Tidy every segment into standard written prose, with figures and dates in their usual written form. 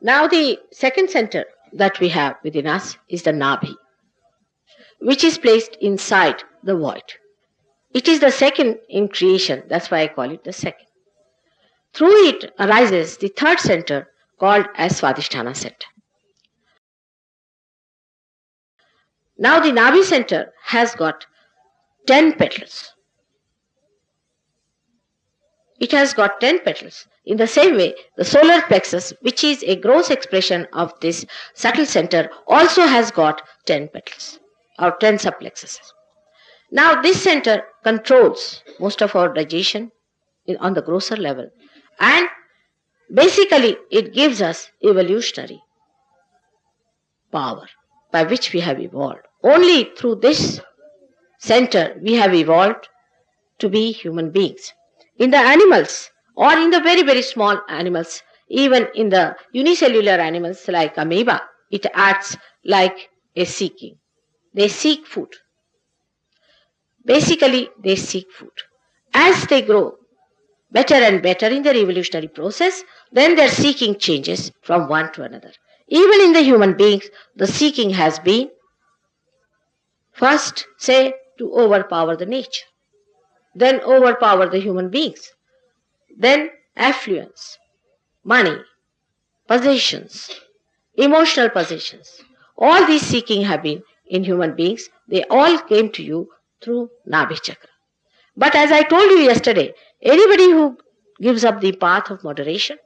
Now the second center that we have within us is the Nabhi, which is placed inside the void. It is the second in creation, that's why I call it the second. Through it arises the third center called as Swadhistana center. Now the Nabhi center has got 10 petals. It has got 10 petals. In the same way, the solar plexus, which is a gross expression of this subtle center, also has got 10 petals or 10 subplexuses. Now this center controls most of our digestion on the grosser level, and basically it gives us evolutionary power by which we have evolved. Only through this center we have evolved to be human beings. In the animals, or in the very, very small animals, even in the unicellular animals like amoeba, it acts like a seeking. They seek food. Basically, they seek food. As they grow better and better in their evolutionary process, then their seeking changes from one to another. Even in the human beings, the seeking has been first, say, to overpower the nature, then overpower the human beings, then affluence, money, possessions, emotional possessions. All these seeking have been in human beings. They all came to you through Nabhi Chakra. But as I told you yesterday, anybody who gives up the path of moderation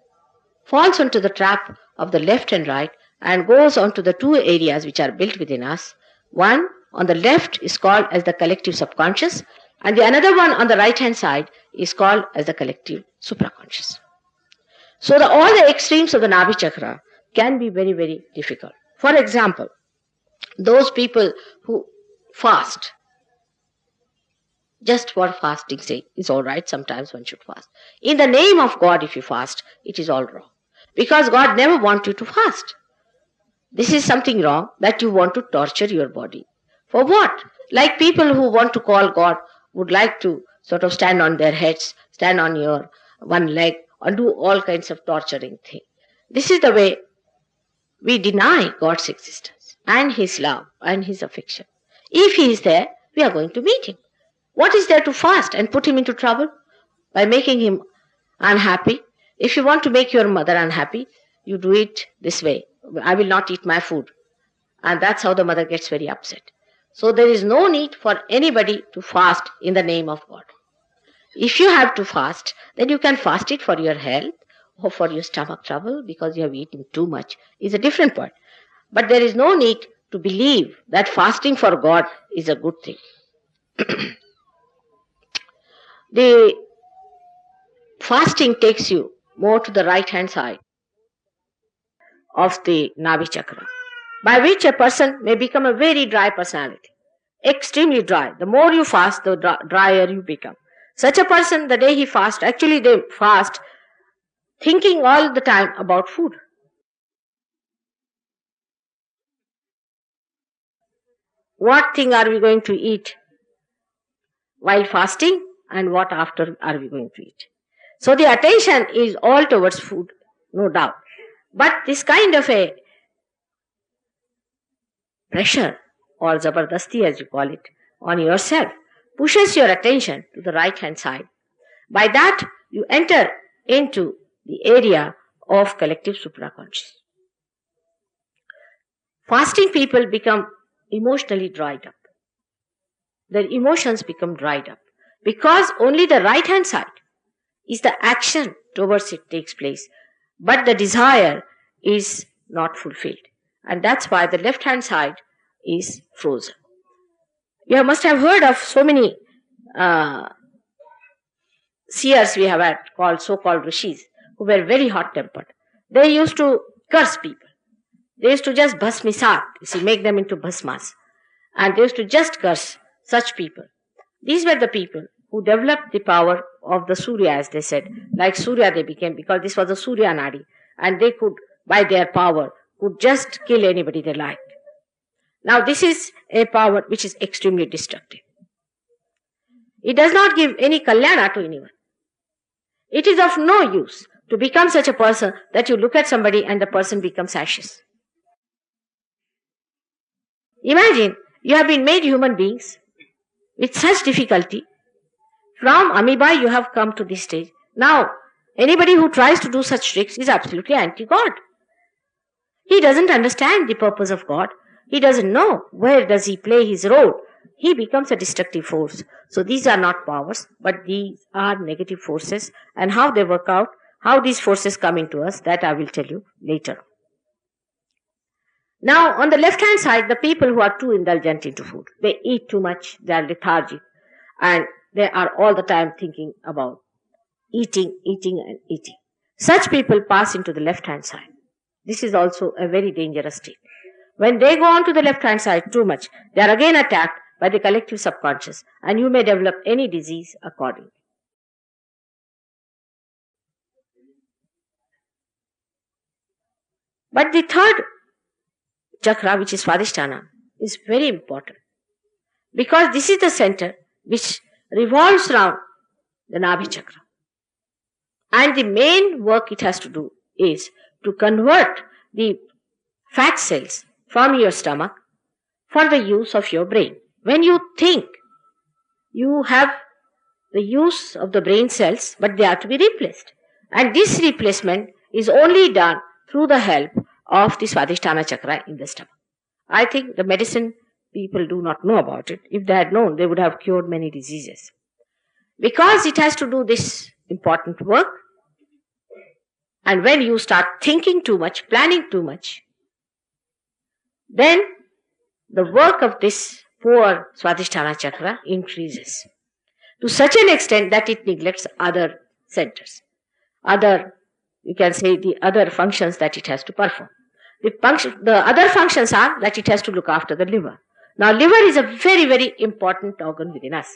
falls onto the trap of the left and right and goes onto the two areas which are built within us. One on the left is called as the collective subconscious, and the another one on the right hand side is called as the collective supraconscious. So all the extremes of the Nabhi Chakra can be very, very difficult. For example, those people who fast, just for fasting's sake, is all right, sometimes one should fast. In the name of God, if you fast, it is all wrong. Because God never wants you to fast. This is something wrong, that you want to torture your body. For what? Like people who want to call God would like to sort of stand on their heads, stand on your one leg, and do all kinds of torturing things. This is the way we deny God's existence and His love and His affection. If He is there, we are going to meet Him. What is there to fast and put Him into trouble by making Him unhappy? If you want to make your mother unhappy, you do it this way. I will not eat my food. And that's how the mother gets very upset. So there is no need for anybody to fast in the name of God. If you have to fast, then you can fast it for your health or for your stomach trouble because you have eaten too much. Is a different point. But there is no need to believe that fasting for God is a good thing. The fasting takes you more to the right hand side of the Nabhi Chakra, by which a person may become a very dry personality, extremely dry. The more you fast, the drier you become. Such a person, the day he fasts, actually they fast thinking all the time about food. What thing are we going to eat while fasting, and what after are we going to eat? So the attention is all towards food, no doubt. But this kind of a pressure, or zabardasti as you call it, on yourself pushes your attention to the right hand side. By that, you enter into the area of collective supraconscious. Fasting people become emotionally dried up. Their emotions become dried up because only the right hand side is the action towards it takes place, but the desire is not fulfilled. And that's why the left hand side is frozen. You must have heard of so many seers we have had, called so-called rishis, who were very hot-tempered. They used to curse people. They used to just bhasmisat, make them into bhasmas. And they used to just curse such people. These were the people who developed the power of the Surya, as they said. Like Surya they became, because this was the Surya Nadi. And they could, by their power, could just kill anybody they liked. Now this is a power which is extremely destructive. It does not give any kalyana to anyone. It is of no use to become such a person that you look at somebody and the person becomes ashes. Imagine you have been made human beings with such difficulty. From amoeba you have come to this stage. Now, anybody who tries to do such tricks is absolutely anti-God. He doesn't understand the purpose of God. He doesn't know where does he play his role. He becomes a destructive force. So these are not powers, but these are negative forces, and how they work out, how these forces come into us, that I will tell you later. Now, on the left-hand side, the people who are too indulgent into food. They eat too much, they are lethargic, and they are all the time thinking about eating, eating, and eating. Such people pass into the left-hand side. This is also a very dangerous state. When they go on to the left-hand side too much, they are again attacked by the collective subconscious, and you may develop any disease accordingly. But the third chakra, which is Swadhistana, is very important, because this is the center which revolves around the Nabhi chakra. And the main work it has to do is to convert the fat cells from your stomach for the use of your brain. When you think, you have the use of the brain cells, but they are to be replaced. And this replacement is only done through the help of the Swadhisthana chakra in the stomach. I think the medicine people do not know about it. If they had known, they would have cured many diseases. Because it has to do this important work, and when you start thinking too much, planning too much, then the work of this poor Swadhisthana chakra increases to such an extent that it neglects other centers, you can say the other functions that it has to perform. The other functions are that it has to look after the liver. Now, liver is a very, very important organ within us.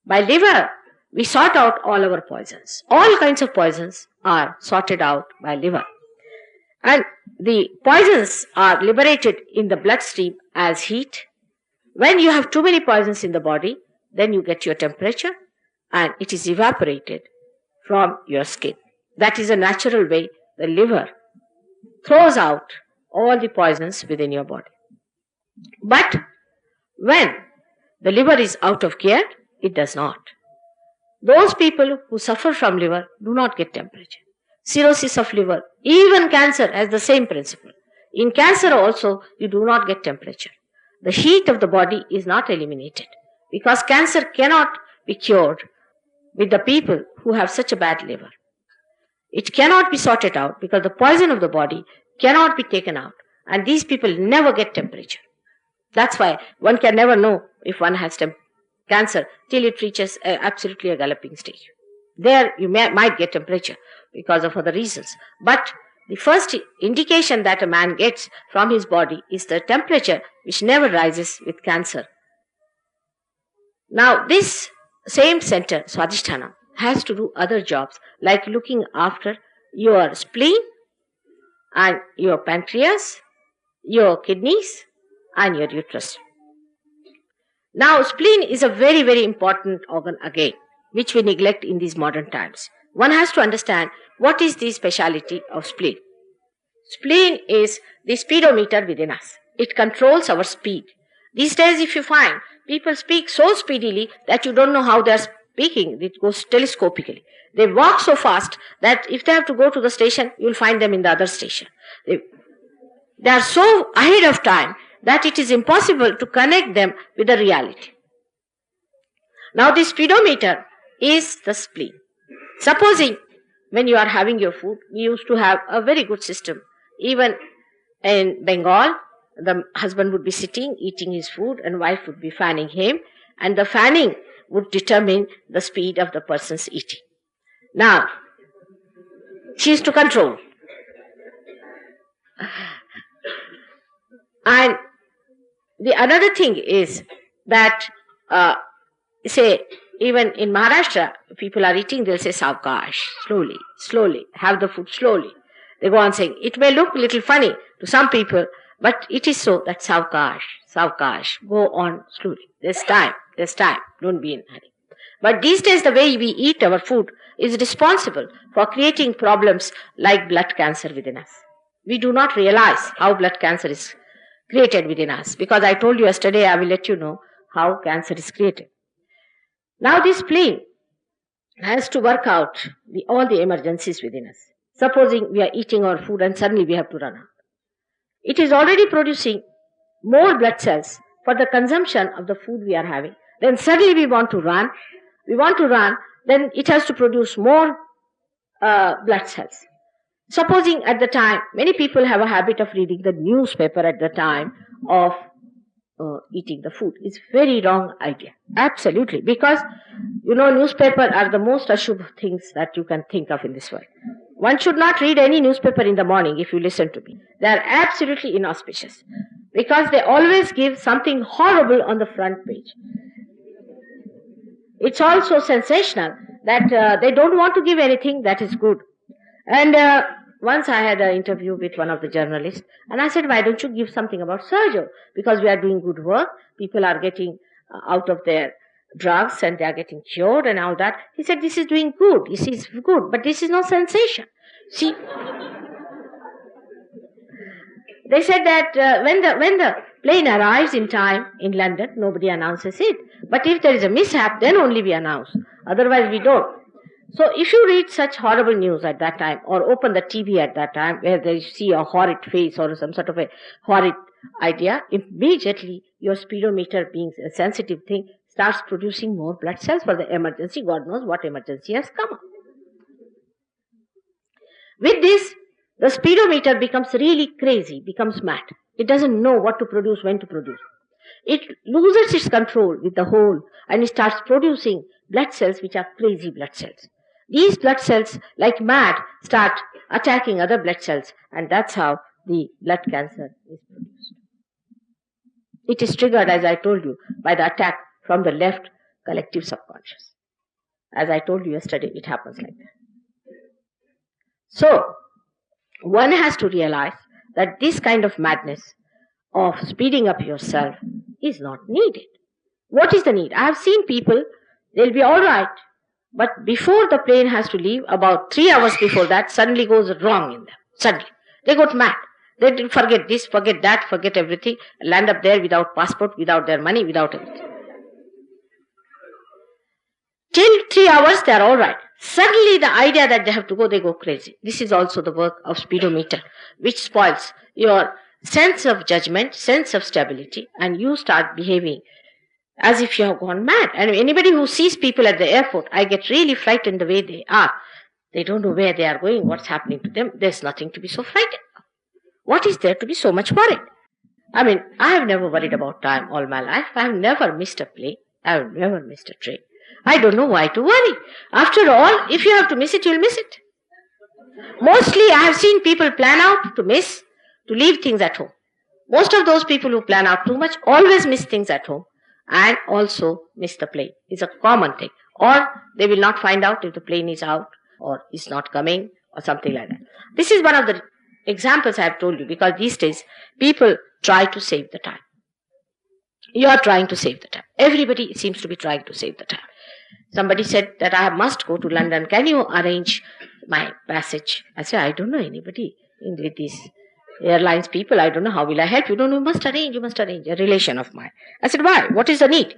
By liver, we sort out all our poisons. All kinds of poisons are sorted out by liver. And the poisons are liberated in the bloodstream as heat. When you have too many poisons in the body, then you get your temperature and it is evaporated from your skin. That is a natural way the liver throws out all the poisons within your body. But when the liver is out of care, it does not. Those people who suffer from liver do not get temperature. Cirrhosis of liver, even cancer has the same principle. In cancer also, you do not get temperature. The heat of the body is not eliminated, because cancer cannot be cured with the people who have such a bad liver. It cannot be sorted out because the poison of the body cannot be taken out, and these people never get temperature. That's why one can never know if one has cancer till it reaches absolutely a galloping stage. There you might get temperature because of other reasons. But the first indication that a man gets from his body is the temperature, which never rises with cancer. Now, this same center, Swadhisthana, has to do other jobs like looking after your spleen and your pancreas, your kidneys and your uterus. Now, spleen is a very, very important organ again, which we neglect in these modern times. One has to understand what is the speciality of spleen. Spleen is the speedometer within us. It controls our speed. These days, if you find people speak so speedily that you don't know how they are speaking, it goes telescopically. They walk so fast that if they have to go to the station, you will find them in the other station. They are so ahead of time that it is impossible to connect them with the reality. Now, the speedometer is the spleen. Supposing when you are having your food, we used to have a very good system. Even in Bengal, the husband would be sitting, eating his food, and wife would be fanning him, and the fanning would determine the speed of the person's eating. Now, she is to control. And the another thing is that, say, even in Maharashtra, people are eating, they'll say, Savkash, slowly, slowly, have the food slowly. They go on saying, it may look a little funny to some people, but it is so that Savkash, Savkash, go on slowly. There's time, don't be in a hurry. But these days the way we eat our food is responsible for creating problems like blood cancer within us. We do not realize how blood cancer is created within us, because I told you yesterday, I will let you know how cancer is created. Now this plane has to work out all the emergencies within us. Supposing we are eating our food and suddenly we have to run out. It is already producing more blood cells for the consumption of the food we are having. Then suddenly we want to run, then it has to produce more blood cells. Supposing at the time, many people have a habit of reading the newspaper at the time of eating the food. It's very wrong idea. Absolutely. Because, newspaper are the most ashubh things that you can think of in this world. One should not read any newspaper in the morning, if you listen to me. They are absolutely inauspicious. Because they always give something horrible on the front page. It's also sensational that they don't want to give anything that is good. And once I had an interview with one of the journalists, and I said, why don't you give something about Sergio? Because we are doing good work, people are getting out of their drugs and they are getting cured and all that. He said, this is doing good, this is good, but this is no sensation. See, they said that when the plane arrives in time in London, nobody announces it. But if there is a mishap, then only we announce. Otherwise we don't. So if you read such horrible news at that time, or open the TV at that time where they see a horrid face or some sort of a horrid idea, immediately your speedometer, being a sensitive thing, starts producing more blood cells for the emergency. God knows what emergency has come up. With this, the speedometer becomes really crazy, becomes mad. It doesn't know what to produce, when to produce. It loses its control with the whole and it starts producing blood cells which are crazy blood cells. These blood cells, like mad, start attacking other blood cells, and that's how the blood cancer is produced. It is triggered, as I told you, by the attack from the left collective subconscious. As I told you yesterday, it happens like that. So, one has to realize that this kind of madness of speeding up yourself is not needed. What is the need? I have seen people, they'll be all right, but before the plane has to leave, about 3 hours before that, suddenly goes wrong in them. Suddenly. They got mad. They forget this, forget that, forget everything, land up there without passport, without their money, without everything. Till 3 hours, they are all right. Suddenly the idea that they have to go, they go crazy. This is also the work of speedometer, which spoils your sense of judgment, sense of stability, and you start behaving as if you have gone mad. And anybody who sees people at the airport, I get really frightened the way they are. They don't know where they are going, what's happening to them. There's nothing to be so frightened of. What is there to be so much worried? I have never worried about time all my life. I have never missed a plane. I have never missed a train. I don't know why to worry. After all, if you have to miss it, you'll miss it. Mostly I have seen people plan out to miss, to leave things at home. Most of those people who plan out too much always miss things at home and also miss the plane. It's a common thing. Or they will not find out if the plane is out or is not coming or something like that. This is one of the examples I have told you, because these days people try to save the time. You are trying to save the time. Everybody seems to be trying to save the time. Somebody said that I must go to London. Can you arrange my passage? I said, I don't know anybody with these airlines people. I don't know how will I help you. No, you must arrange, a relation of mine. I said, why? What is the need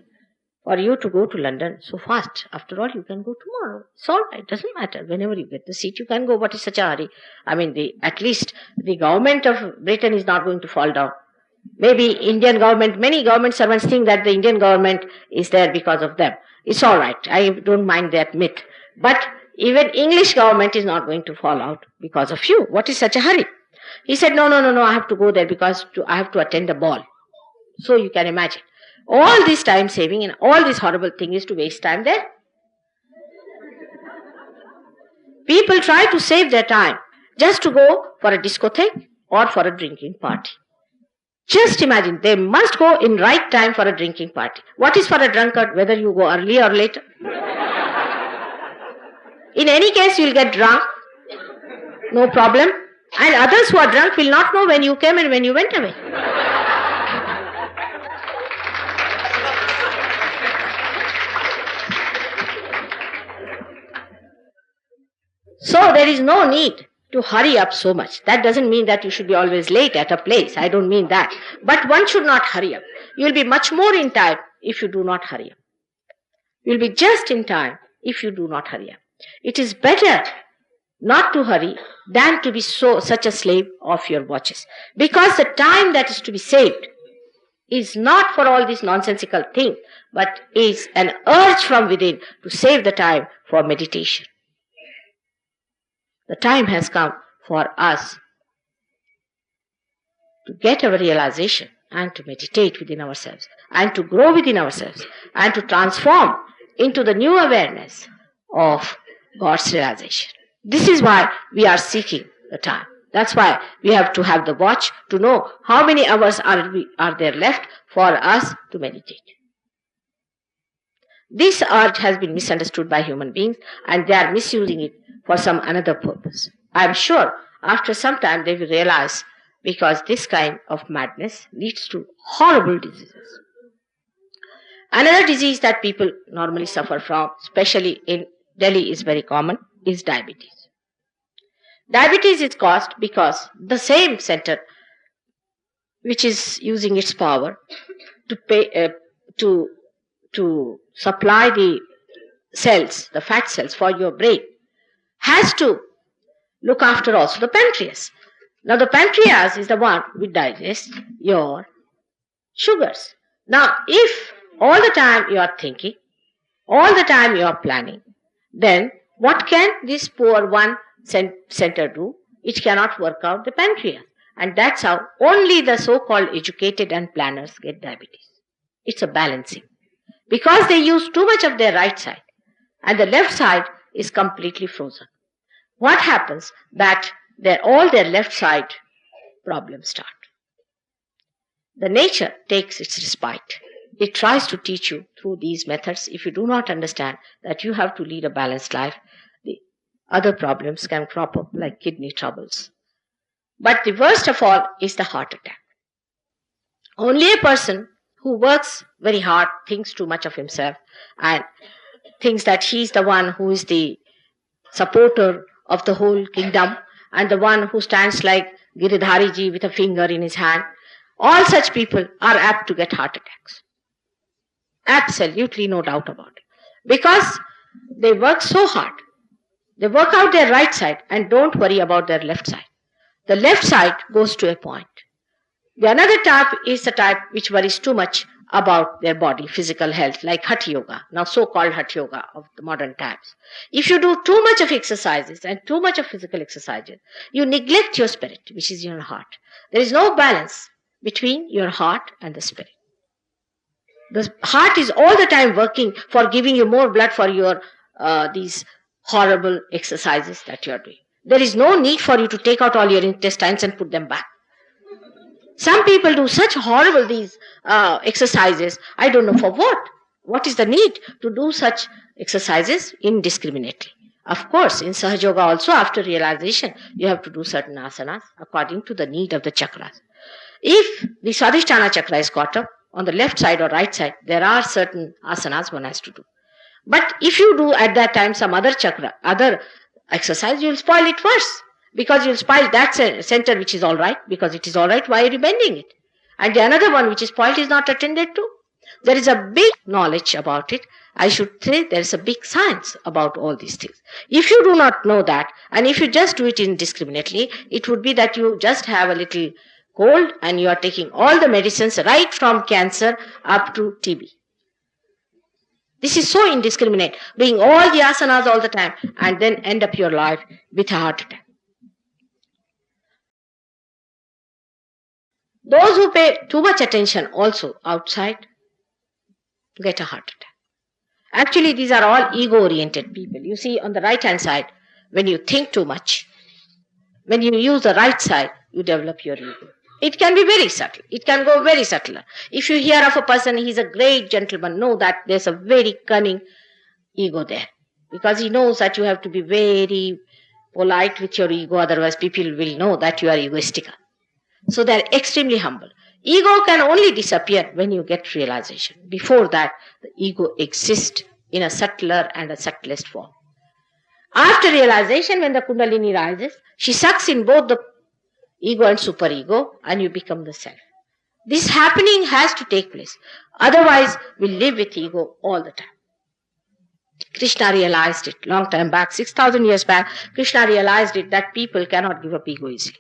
for you to go to London so fast? After all, you can go tomorrow. It's all right. Doesn't matter. Whenever you get the seat, you can go. What is such a hurry? At least the government of Britain is not going to fall down. Maybe Indian government, many government servants think that the Indian government is there because of them. It's all right. I don't mind that myth. But even English government is not going to fall out because of you. What is such a hurry? He said, no, I have to go there because I have to attend a ball. So you can imagine. All this time saving and all this horrible thing is to waste time there. People try to save their time just to go for a discotheque or for a drinking party. Just imagine, they must go in right time for a drinking party. What is for a drunkard, whether you go early or later? In any case, you will get drunk, no problem. And others who are drunk will not know when you came and when you went away. there is no need to hurry up so much. That doesn't mean that you should be always late at a place. I don't mean that. But one should not hurry up. You will be much more in time if you do not hurry up. You will be just in time if you do not hurry up. It is better not to hurry than to be such a slave of your watches. Because the time that is to be saved is not for all these nonsensical things, but is an urge from within to save the time for meditation. The time has come for us to get our realization and to meditate within ourselves and to grow within ourselves and to transform into the new awareness of God's realization. This is why we are seeking the time. That's why we have to have the watch to know how many hours are there left for us to meditate. This urge has been misunderstood by human beings and they are misusing it for some another purpose. I am sure after some time they will realize, because this kind of madness leads to horrible diseases. Another disease that people normally suffer from, especially in Delhi is very common, is diabetes. Diabetes is caused because the same center which is using its power to supply the cells, the fat cells for your brain, has to look after also the pancreas. Now the pancreas is the one which digests your sugars. Now if all the time you are thinking, all the time you are planning, then what can this poor one center do? It cannot work out the pancreas. And that's how only the so-called educated and planners get diabetes. It's a balancing. Because they use too much of their right side and the left side is completely frozen. What happens? That all their left side problems start. The nature takes its respite. It tries to teach you through these methods. If you do not understand that you have to lead a balanced life, the other problems can crop up like kidney troubles. But the worst of all is the heart attack. Only a person who works very hard, thinks too much of himself, and thinks that he's the one who is the supporter of the whole kingdom and the one who stands like Giridhari ji with a finger in his hand, all such people are apt to get heart attacks. Absolutely no doubt about it. Because they work so hard. They work out their right side and don't worry about their left side. The left side goes to a point. The another type is the type which worries too much about their body, physical health, like Hatha Yoga, now so-called Hatha Yoga of the modern times. If you do too much of exercises and too much of physical exercises, you neglect your spirit, which is your heart. There is no balance between your heart and the spirit. The heart is all the time working for giving you more blood for your these horrible exercises that you are doing. There is no need for you to take out all your intestines and put them back. Some people do such horrible these exercises. I don't know for what. What is the need to do such exercises indiscriminately? Of course, in Sahaja Yoga also, after realization, you have to do certain asanas according to the need of the chakras. If the Swadhistana chakra is caught up on the left side or right side, there are certain asanas one has to do. But if you do at that time some other chakra, other exercise, you will spoil it worse. Because you will spoil that center which is all right. Because it is all right, why are you bending it? And the another one which is spoiled is not attended to. There is a big knowledge about it. I should say there is a big science about all these things. If you do not know that, and if you just do it indiscriminately, it would be that you just have a little cold and you are taking all the medicines right from cancer up to TB. This is so indiscriminate, doing all the asanas all the time and then end up your life with a heart attack. Those who pay too much attention also outside get a heart attack. Actually, these are all ego-oriented people. You see, on the right-hand side, when you think too much, when you use the right side, you develop your ego. It can be very subtle. It can go very subtle. If you hear of a person, he's a great gentleman, know that there's a very cunning ego there. Because he knows that you have to be very polite with your ego, otherwise people will know that you are egoistical. So they're extremely humble. Ego can only disappear when you get realization. Before that, the ego exists in a subtler and a subtlest form. After realization, when the Kundalini rises, she sucks in both the ego and superego, and you become the self. This happening has to take place. Otherwise, we live with ego all the time. Krishna realized it long time back, 6,000 years back. Krishna realized it that people cannot give up ego easily.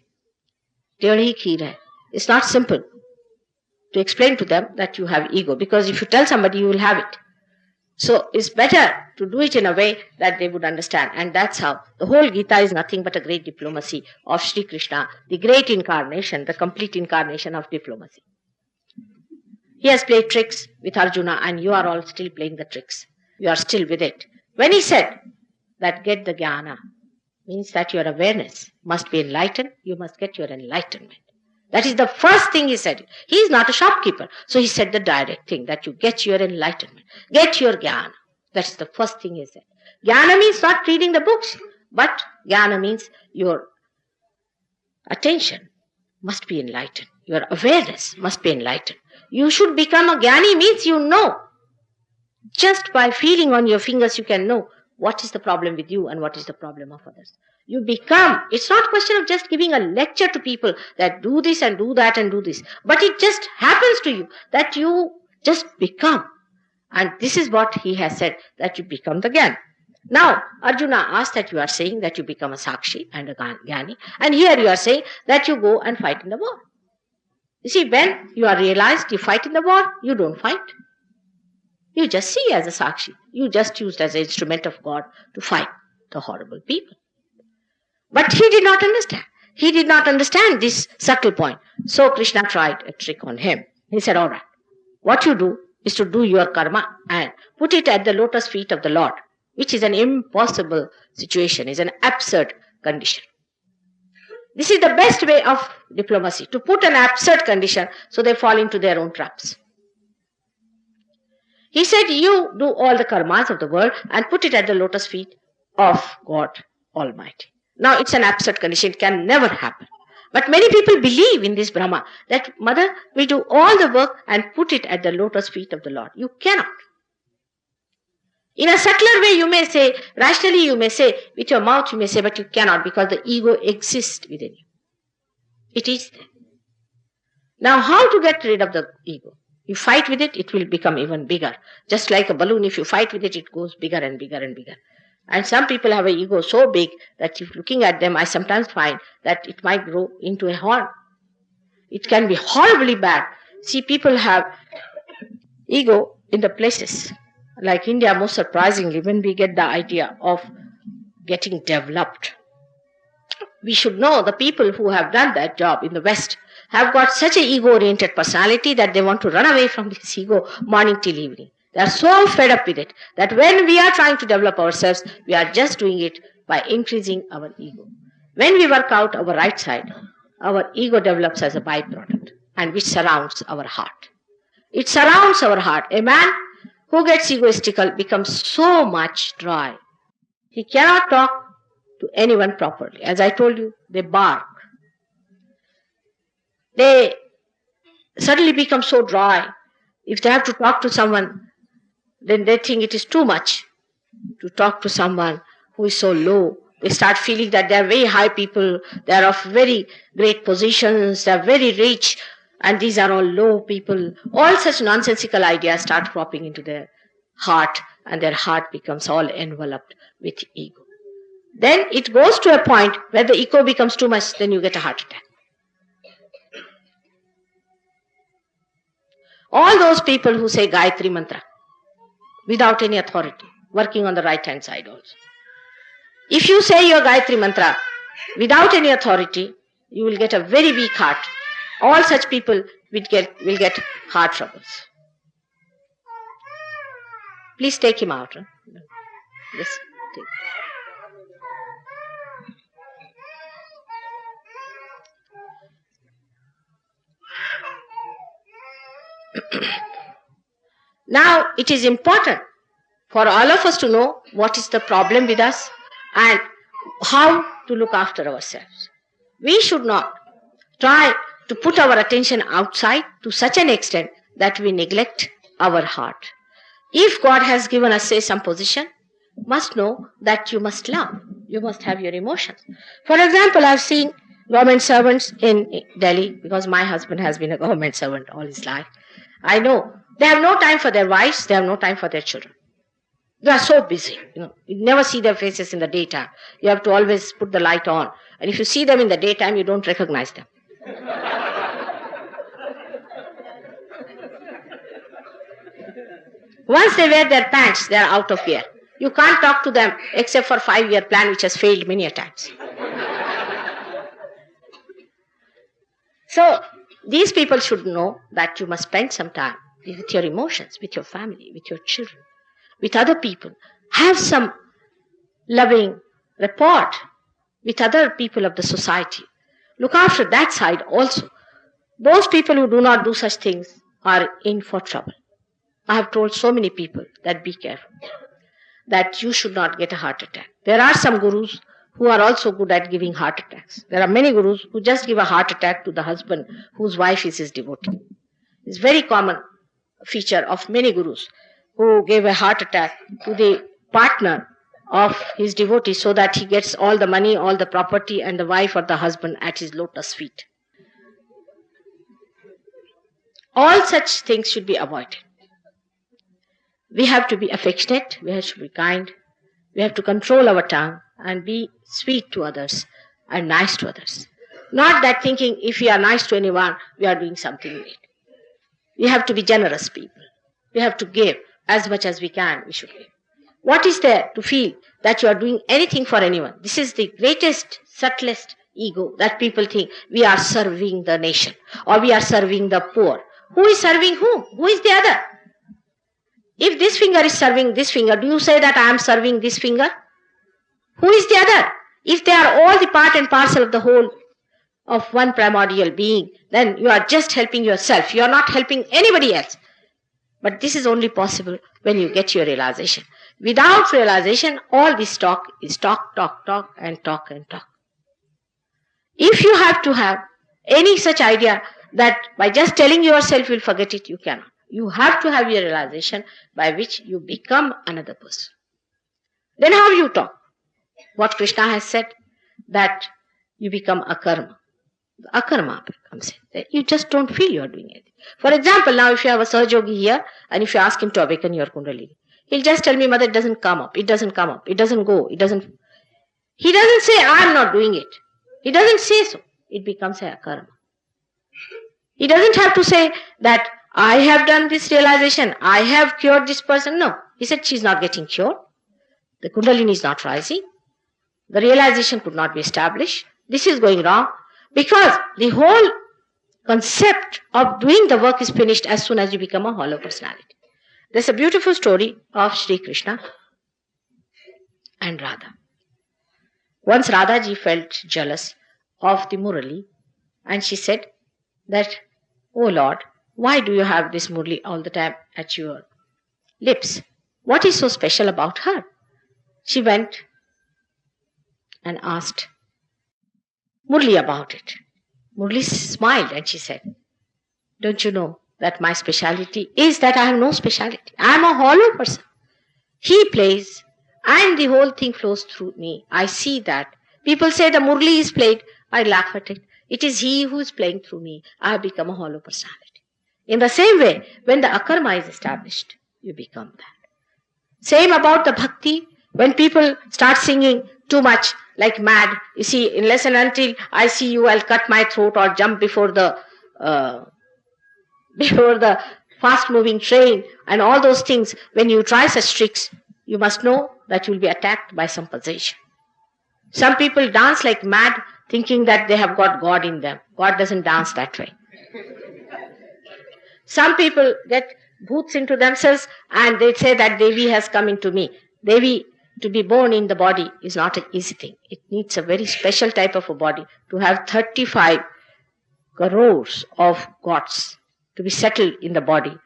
It's not simple to explain to them that you have ego, because if you tell somebody, you will have it. So it's better to do it in a way that they would understand. And that's how the whole Gita is nothing but a great diplomacy of Sri Krishna, the great incarnation, the complete incarnation of diplomacy. He has played tricks with Arjuna, and you are all still playing the tricks. You are still with it. When he said that get the jnana, means that your awareness must be enlightened, you must get your enlightenment. That is the first thing he said. He is not a shopkeeper. So he said the direct thing, that you get your enlightenment. Get your jnana. That's the first thing he said. Jnana means not reading the books, but jnana means your attention must be enlightened. Your awareness must be enlightened. You should become a jnani means you know. Just by feeling on your fingers, you can know what is the problem with you and what is the problem of others. You become, it's not a question of just giving a lecture to people that do this and do that and do this. But it just happens to you that you just become. And this is what he has said, that you become the Jnani. Now, Arjuna asked that you are saying that you become a Sakshi and a Jnani. And here you are saying that you go and fight in the war. You see, when you are realized you fight in the war, you don't fight. You just see as a Sakshi. You just used as an instrument of God to fight the horrible people. But he did not understand. He did not understand this subtle point. So Krishna tried a trick on him. He said, all right, what you do is to do your karma and put it at the lotus feet of the Lord, which is an impossible situation, is an absurd condition. This is the best way of diplomacy, to put an absurd condition so they fall into their own traps. He said, you do all the karmas of the world and put it at the lotus feet of God Almighty. Now, it's an absurd condition. It can never happen. But many people believe in this Brahma, that Mother, we do all the work and put it at the lotus feet of the Lord. You cannot. In a subtler way, you may say, rationally you may say, with your mouth you may say, but you cannot, because the ego exists within you. It is there. Now, how to get rid of the ego? You fight with it, it will become even bigger. Just like a balloon, if you fight with it, it goes bigger and bigger and bigger. And some people have an ego so big that if looking at them, I sometimes find that it might grow into a horn. It can be horribly bad. See, people have ego in the places. Like India, most surprisingly, when we get the idea of getting developed, we should know the people who have done that job in the West have got such an ego-oriented personality that they want to run away from this ego morning till evening. They are so fed up with it that when we are trying to develop ourselves, we are just doing it by increasing our ego. When we work out our right side, our ego develops as a byproduct, and which surrounds our heart. It surrounds our heart. A man who gets egoistical becomes so much dry. He cannot talk to anyone properly. As I told you, they bark. They suddenly become so dry. If they have to talk to someone, then they think it is too much to talk to someone who is so low. They start feeling that they are very high people, they are of very great positions, they are very rich, and these are all low people. All such nonsensical ideas start cropping into their heart, and their heart becomes all enveloped with ego. Then it goes to a point where the ego becomes too much, then you get a heart attack. All those people who say Gayatri Mantra without any authority, working on the right hand side also. If you say your Gayatri Mantra without any authority, you will get a very weak heart. All such people will get heart troubles. Please take him out. Huh? Yes, take. Now, it is important for all of us to know what is the problem with us and how to look after ourselves. We should not try to put our attention outside to such an extent that we neglect our heart. If God has given us, say, some position, must know that you must love. You must have your emotions. For example, I've seen government servants in Delhi, because my husband has been a government servant all his life. I know they have no time for their wives, they have no time for their children. They are so busy. You never see their faces in the daytime. You have to always put the light on. And if you see them in the daytime, you don't recognize them. Once they wear their pants, they are out of here. You can't talk to them except for 5-year plan, which has failed many a times. So, these people should know that you must spend some time with your emotions, with your family, with your children, with other people. Have some loving rapport with other people of the society. Look after that side also. Those people who do not do such things are in for trouble. I have told so many people that be careful, that you should not get a heart attack. There are some gurus who are also good at giving heart attacks. There are many gurus who just give a heart attack to the husband whose wife is his devotee. It's a very common feature of many gurus who gave a heart attack to the partner of his devotee so that he gets all the money, all the property, and the wife or the husband at his lotus feet. All such things should be avoided. We have to be affectionate, we have to be kind, we have to control our tongue and be sweet to others and nice to others. Not that thinking if we are nice to anyone, we are doing something great. We have to be generous people. We have to give as much as we can, we should give. What is there to feel that you are doing anything for anyone? This is the greatest, subtlest ego that people think we are serving the nation or we are serving the poor. Who is serving whom? Who is the other? If this finger is serving this finger, do you say that I am serving this finger? Who is the other? If they are all the part and parcel of the whole of one primordial being, then you are just helping yourself. You are not helping anybody else. But this is only possible when you get your realization. Without realization, all this talk is talk, talk, talk, and talk and talk. If you have to have any such idea that by just telling yourself you'll forget it, you cannot. You have to have your realization by which you become another person. Then how you talk? What Krishna has said, that you become akarma. Akarma becomes it. You just don't feel you are doing anything. For example, now if you have a Sahajogi here and if you ask him to awaken your Kundalini, he'll just tell me, Mother, it doesn't come up, it doesn't come up, it doesn't go, it doesn't. He doesn't say, I'm not doing it. He doesn't say so. It becomes a karma. He doesn't have to say that I have done this realization, I have cured this person. No. He said, she's not getting cured. The Kundalini is not rising. The realization could not be established. This is going wrong because the whole concept of doing the work is finished as soon as you become a hollow personality. There's a beautiful story of Sri Krishna and Radha. Once Radha ji felt jealous of the Murali and she said that, oh Lord, why do you have this Murali all the time at your lips? What is so special about her? She went and asked Murali about it. Murali smiled and she said, don't you know that my speciality is that I have no speciality. I am a hollow person. He plays and the whole thing flows through me. I see that. People say the Murali is played. I laugh at it. It is he who is playing through me. I have become a hollow personality. In the same way, when the akarma is established, you become that. Same about the bhakti. When people start singing too much, like mad, you see, unless and until I see you, I'll cut my throat or jump before the fast-moving train and all those things. When you try such tricks, you must know that you will be attacked by some possession. Some people dance like mad, thinking that they have got God in them. God doesn't dance that way. Some people get bhoots into themselves and they say that Devi has come into me. Devi, to be born in the body is not an easy thing. It needs a very special type of a body to have 35 crores of gods to be settled in the body,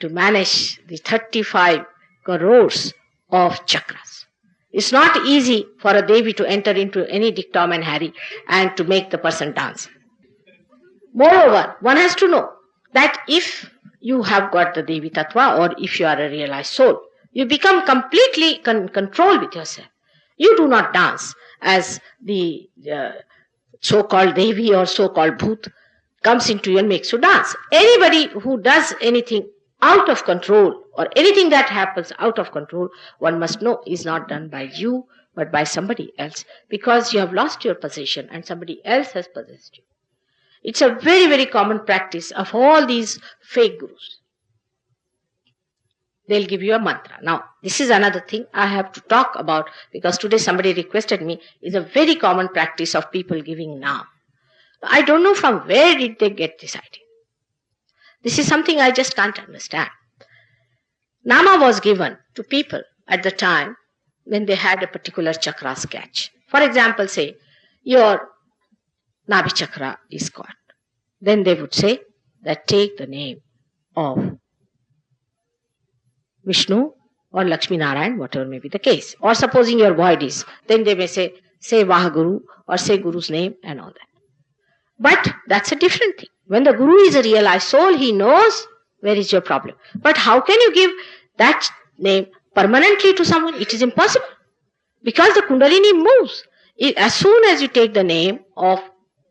to manage the 35 crores of chakras. It's not easy for a Devi to enter into any Dick, Tom and Harry and to make the person dance. Moreover, one has to know that if you have got the Devi Tattva or if you are a realized soul, You become completely control with yourself. You do not dance as the so-called Devi or so-called Bhoot comes into you and makes you dance. Anybody who does anything out of control or anything that happens out of control, one must know is not done by you but by somebody else, because you have lost your possession and somebody else has possessed you. It's a very, very common practice of all these fake gurus. They'll give you a mantra. Now, this is another thing I have to talk about, because today somebody requested me, is a very common practice of people giving naam. I don't know from where did they get this idea. This is something I just can't understand. Nama was given to people at the time when they had a particular chakra sketch. For example, say, your Nabi chakra is caught. Then they would say that take the name of Vishnu or Lakshmi Narayan, whatever may be the case. Or supposing your void is, then they may say Vahaguru or say Guru's name and all that. But that's a different thing. When the Guru is a realized soul, he knows where is your problem. But how can you give that name permanently to someone? It is impossible. Because the Kundalini moves. As soon as you take the name of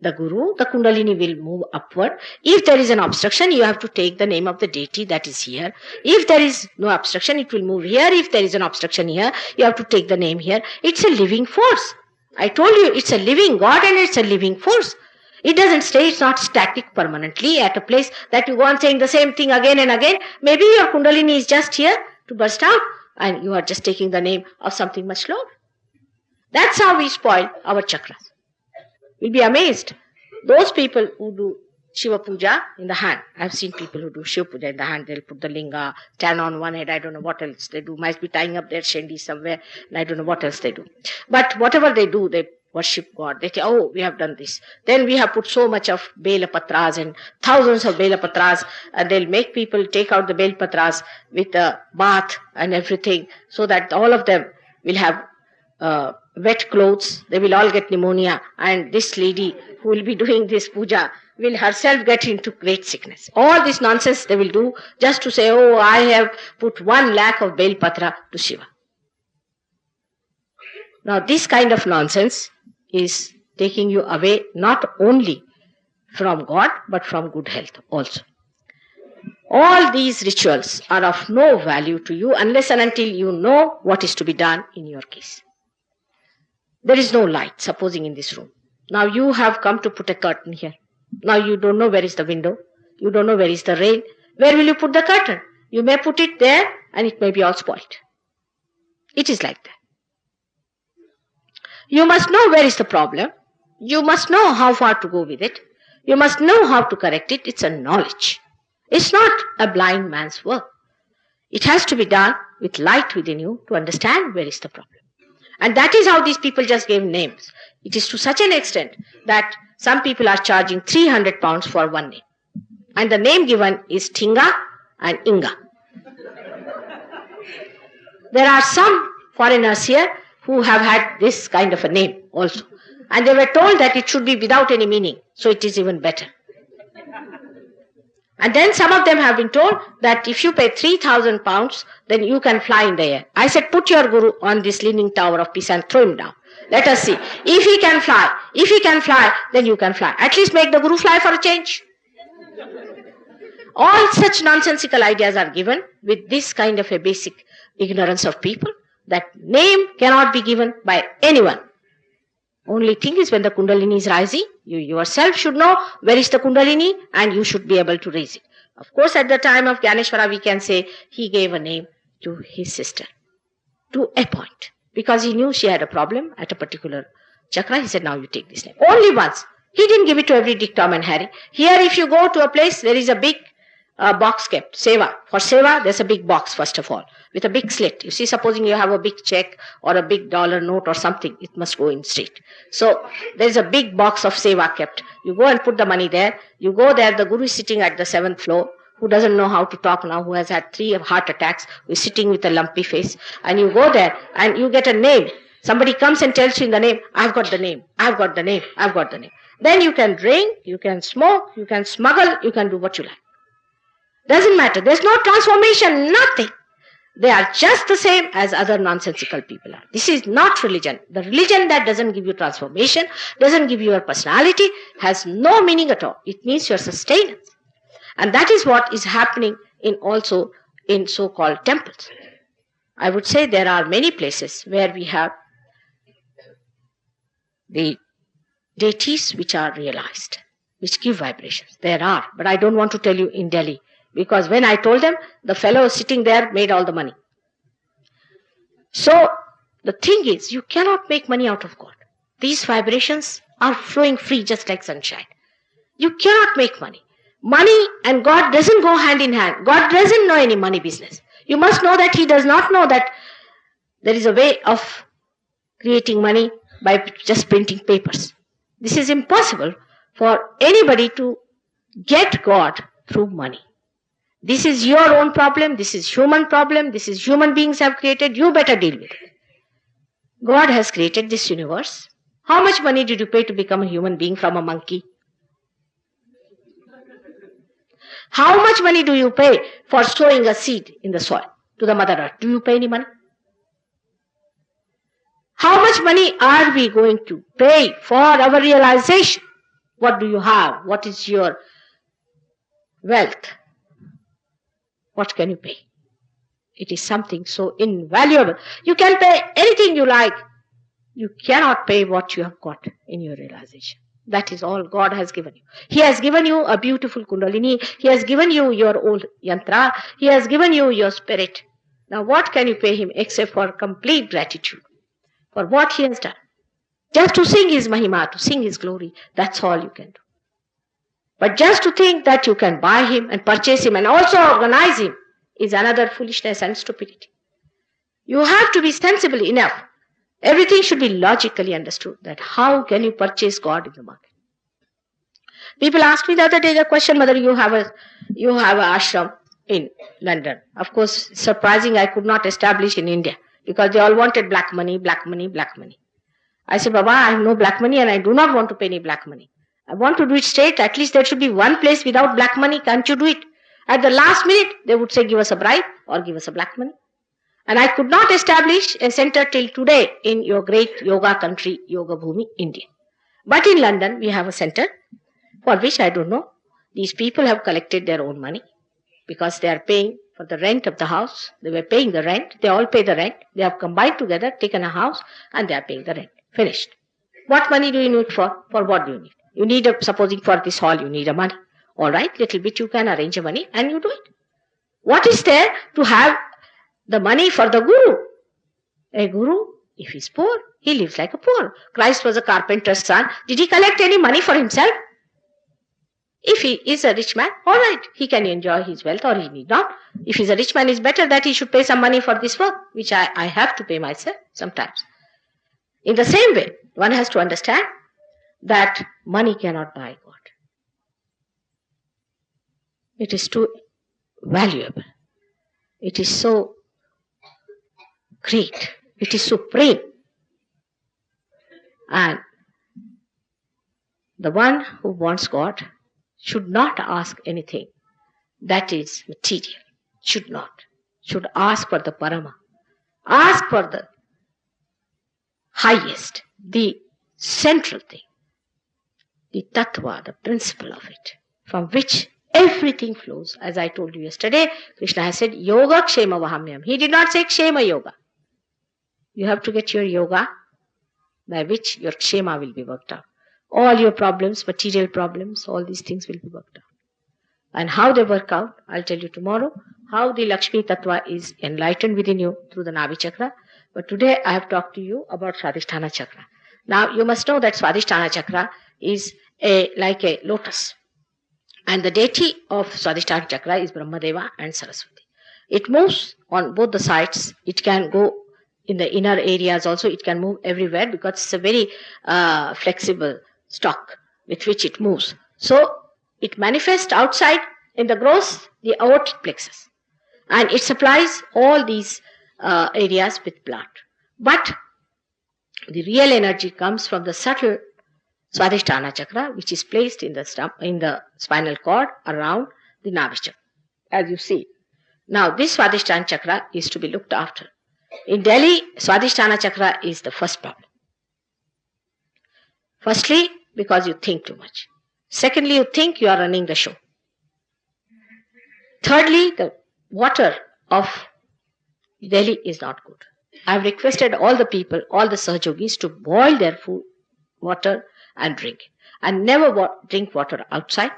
the Guru, the Kundalini will move upward. If there is an obstruction, you have to take the name of the deity that is here. If there is no obstruction, it will move here. If there is an obstruction here, you have to take the name here. It's a living force. I told you, it's a living God and it's a living force. It doesn't stay, it's not static permanently at a place that you go on saying the same thing again and again. Maybe your Kundalini is just here to burst out and you are just taking the name of something much lower. That's how we spoil our chakras. You'll be amazed. Those people who do Shiva Puja in the hand. I've seen people who do Shiva Puja in the hand. They'll put the linga, stand on one head. I don't know what else they do. Might be tying up their shendi somewhere. And I don't know what else they do. But whatever they do, they worship God. They say, oh, we have done this. Then we have put so much of Bela Patras and thousands of Bela Patras. And they'll make people take out the Bela Patras with a bath and everything. So that all of them will have wet clothes, they will all get pneumonia, and this lady who will be doing this puja will herself get into great sickness. All this nonsense they will do just to say, oh, I have put 1 lakh of Bel Patra to Shiva. Now this kind of nonsense is taking you away not only from God but from good health also. All these rituals are of no value to you unless and until you know what is to be done in your case. There is no light, supposing in this room. Now you have come to put a curtain here. Now you don't know where is the window. You don't know where is the rail. Where will you put the curtain? You may put it there and it may be all spoiled. It is like that. You must know where is the problem. You must know how far to go with it. You must know how to correct it. It's a knowledge. It's not a blind man's work. It has to be done with light within you to understand where is the problem. And that is how these people just gave names. It is to such an extent that some people are charging 300 pounds for one name. And the name given is Tinga and Inga. There are some foreigners here who have had this kind of a name also. And they were told that it should be without any meaning. So it is even better. And then some of them have been told that if you pay 3,000 pounds, then you can fly in the air. I said, put your guru on this leaning tower of peace and throw him down. Let us see. If he can fly, then you can fly. At least make the guru fly for a change. All such nonsensical ideas are given with this kind of a basic ignorance of people, that name cannot be given by anyone. Only thing is, when the Kundalini is rising, you yourself should know where is the Kundalini and you should be able to raise it. Of course, at the time of Gyaneshwara, we can say he gave a name to his sister to a point. Because he knew she had a problem at a particular chakra, he said, now you take this name. Only once. He didn't give it to every Dick, Tom and Harry. Here, if you go to a place, there is a big box kept, Seva. For Seva, there's a big box, first of all, with a big slit. You see, supposing you have a big check or a big dollar note or something, it must go in straight. So, there's a big box of Seva kept. You go and put the money there. You go there, the guru is sitting at the 7th floor, who doesn't know how to talk now, who has had 3 heart attacks, who is sitting with a lumpy face. And you go there and you get a name. Somebody comes and tells you in the name, I've got the name, I've got the name, I've got the name. Then you can drink, you can smoke, you can smuggle, you can do what you like. Doesn't matter. There's no transformation, nothing. They are just the same as other nonsensical people are. This is not religion. The religion that doesn't give you transformation, doesn't give you your personality, has no meaning at all. It means your sustenance. And that is what is happening also in so-called temples. I would say there are many places where we have the deities which are realized, which give vibrations. There are, but I don't want to tell you in Delhi, because when I told them, the fellow sitting there made all the money. So the thing is, you cannot make money out of God. These vibrations are flowing free just like sunshine. You cannot make money. Money and God doesn't go hand in hand. God doesn't know any money business. You must know that He does not know that there is a way of creating money by just printing papers. This is impossible for anybody to get God through money. This is your own problem. This is human problem. This is human beings have created. You better deal with it. God has created this universe. How much money did you pay to become a human being from a monkey? How much money do you pay for sowing a seed in the soil to the Mother Earth? Do you pay any money? How much money are we going to pay for our realization? What do you have? What is your wealth? What can you pay? It is something so invaluable. You can pay anything you like. You cannot pay what you have got in your realization. That is all God has given you. He has given you a beautiful kundalini. He has given you your old yantra. He has given you your spirit. Now what can you pay Him except for complete gratitude for what He has done? Just to sing His mahima, to sing His glory, that's all you can do. But just to think that you can buy Him and purchase Him and also organize Him is another foolishness and stupidity. You have to be sensible enough. Everything should be logically understood, that how can you purchase God in the market? People asked me the other day the question whether you have a ashram in London. Of course, surprising I could not establish in India because they all wanted black money, black money, black money. I said, Baba, I have no black money and I do not want to pay any black money. I want to do it straight. At least there should be one place without black money. Can't you do it? At the last minute, they would say, give us a bribe or give us a black money. And I could not establish a center till today in your great yoga country, Yoga Bhumi, India. But in London, we have a center for which I don't know. These people have collected their own money because they are paying for the rent of the house. They were paying the rent. They all pay the rent. They have combined together, taken a house, and they are paying the rent. Finished. What money do you need for? For what do you need? You need supposing for this hall, you need a money. All right, little bit you can arrange a money and you do it. What is there to have the money for the guru? A guru, if he's poor, he lives like a poor. Christ was a carpenter's son. Did he collect any money for himself? If he is a rich man, all right, he can enjoy his wealth or he need not. If he's a rich man, it's better that he should pay some money for this work, which I have to pay myself sometimes. In the same way, one has to understand that money cannot buy God. It is too valuable. It is so great. It is supreme. And the one who wants God should not ask anything that is material. Should not. Should ask for the Parama. Ask for the highest, the central thing, the tattva, the principle of it, from which everything flows. As I told you yesterday, Krishna has said, Yoga Kshema Vahamyam. He did not say Kshema Yoga. You have to get your yoga by which your Kshema will be worked out. All your problems, material problems, all these things will be worked out. And how they work out, I'll tell you tomorrow, how the Lakshmi Tattva is enlightened within you through the Navi Chakra. But today I have talked to you about Swadhistana Chakra. Now you must know that Swadhistana Chakra is like a lotus. And the deity of Swadhistana Chakra is Brahmadeva and Saraswati. It moves on both the sides. It can go in the inner areas also. It can move everywhere because it's a very flexible stalk with which it moves. So it manifests outside in the gross, the aortic plexus. And it supplies all these areas with blood. But the real energy comes from the subtle Swadhisthana Chakra, which is placed in the spinal cord around the Navi Chakra, as you see. Now, this Swadhisthana Chakra is to be looked after. In Delhi, Swadhisthana Chakra is the first problem. Firstly, because you think too much. Secondly, you think you are running the show. Thirdly, the water of Delhi is not good. I have requested all the people, all the Sahajogis to boil their food, water and drink. And never drink water outside.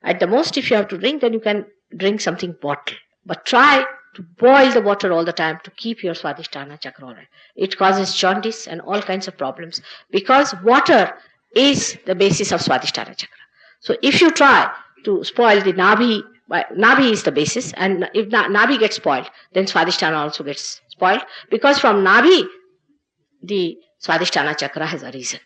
At the most, if you have to drink, then you can drink something bottled. But try to boil the water all the time to keep your Swadhisthana Chakra alright. It causes jaundice and all kinds of problems because water is the basis of Swadhisthana Chakra. So if you try to spoil the Nabhi is the basis, and if Nabhi gets spoiled, then Swadhisthana also gets spoiled because from Nabhi, the Swadhisthana Chakra has arisen.